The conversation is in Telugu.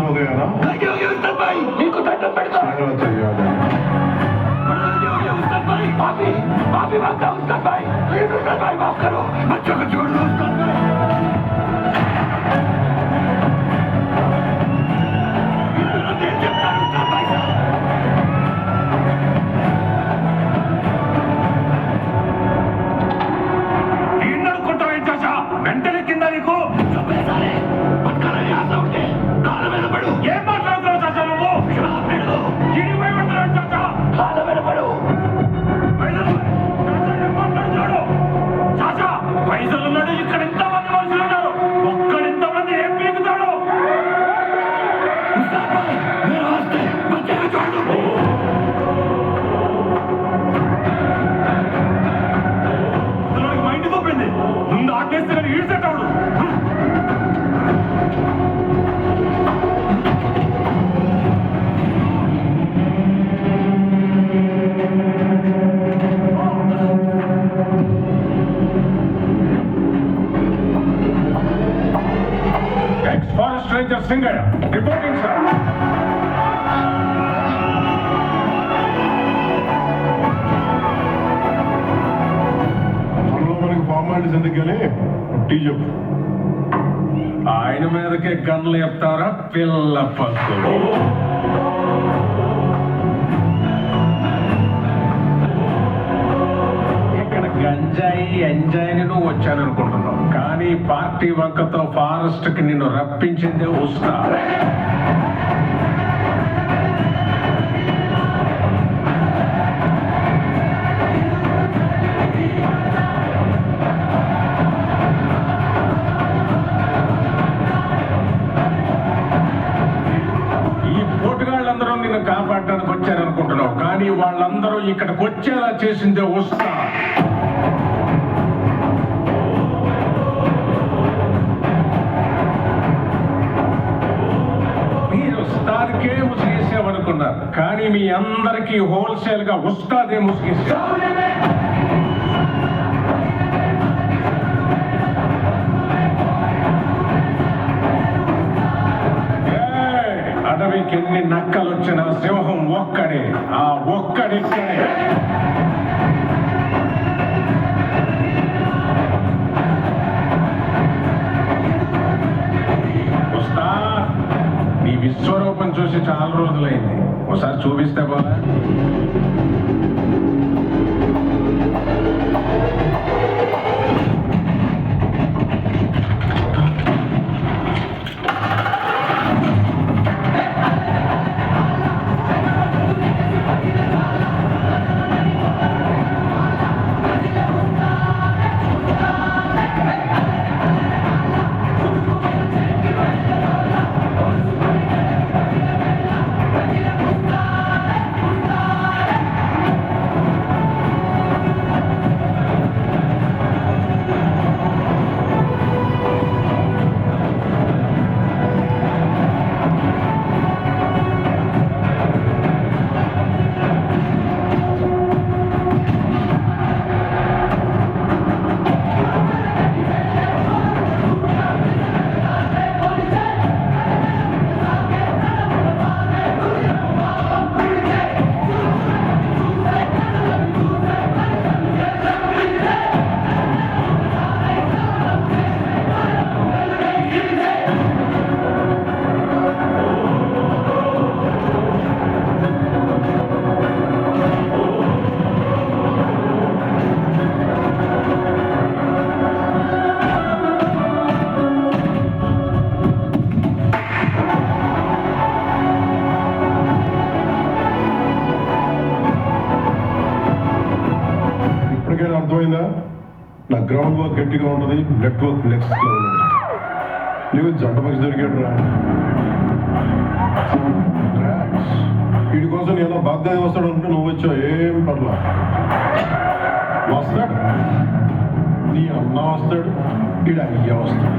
हो गया ना? उस्ताद भाई इनको तंत्र पड़ता है। उस्ताद भाई माफी मांगता हूं उस्ताद भाई, प्लीज उस्ताद भाई माफ करो, बच्चों को छोड़ दो उस्ताद भाई। వెంటనే కింద నీకు కాళ్ళ మీద పడు. ఏం మాట్లాడుతున్నావు చాచా నువ్వు? కాళ్ళ మీద పడు. ఏం మాట్లాడుతున్నాడు చాచా? పైసలు ఉన్నాడు, ఇక్కడ ఇంతమంది మనుషులు ఉన్నారు, ఒక్కడింతమంది ఏం పీకుతాడు? మైండ్ తప్పింది, ముందు ఆకేస్తే కానీ ఈడ్చేటాడు. Ex-Forest Ranger Singaya, reporting, sir. మనకి ఫార్మాలిటీస్ ఎందుకని టీ చెప్పు. ఆయన మీదకే గన్లు చెప్తారా పిల్ల పక్కులు? ఇక్కడ గంజాయి ఎంజాయిని నువ్వు వచ్చాననుకుంటున్నావు, కానీ పార్టీ వంకతో ఫారెస్ట్ కి నిన్ను రప్పించిందే ఉస్తా. నిన్ను కాపాడడానికి వచ్చారనుకుంటున్నావు, కానీ వాళ్ళందరూ ఇక్కడికి వచ్చేలా చేసిందే ఉస్తా. మీరు ఉస్తాద్కే ముసిగేసామనుకున్నారు, కానీ మీ అందరికీ హోల్సేల్ గా ఉస్తాదే ముసిగేసారు. అడవికి ఎన్ని నక్కలు వచ్చిన సింహం ఒక్కడే, ఆ ఒక్కడిక్కడే. ఉస్తాద్, నీ విశ్వరూపం చూసి చాలా రోజులైంది, ఒకసారి చూపిస్తే పోలా? అర్థమైందా? నా గ్రౌండ్ వర్క్ గట్టిగా ఉంటుంది, నెట్వర్క్ నెక్స్ట్ లో ఉంటుంది. నువ్వు జంట పక్షి దొరికాడు రా. వీడి కోసం నేను ఎలా బాధ్యత వస్తాడు అనుకుంటే నువ్వు వచ్చావు, ఏం పర్లా. వస్తాడు, నీ అన్న వస్తాడు, వీడు అయ్య వస్తాడు.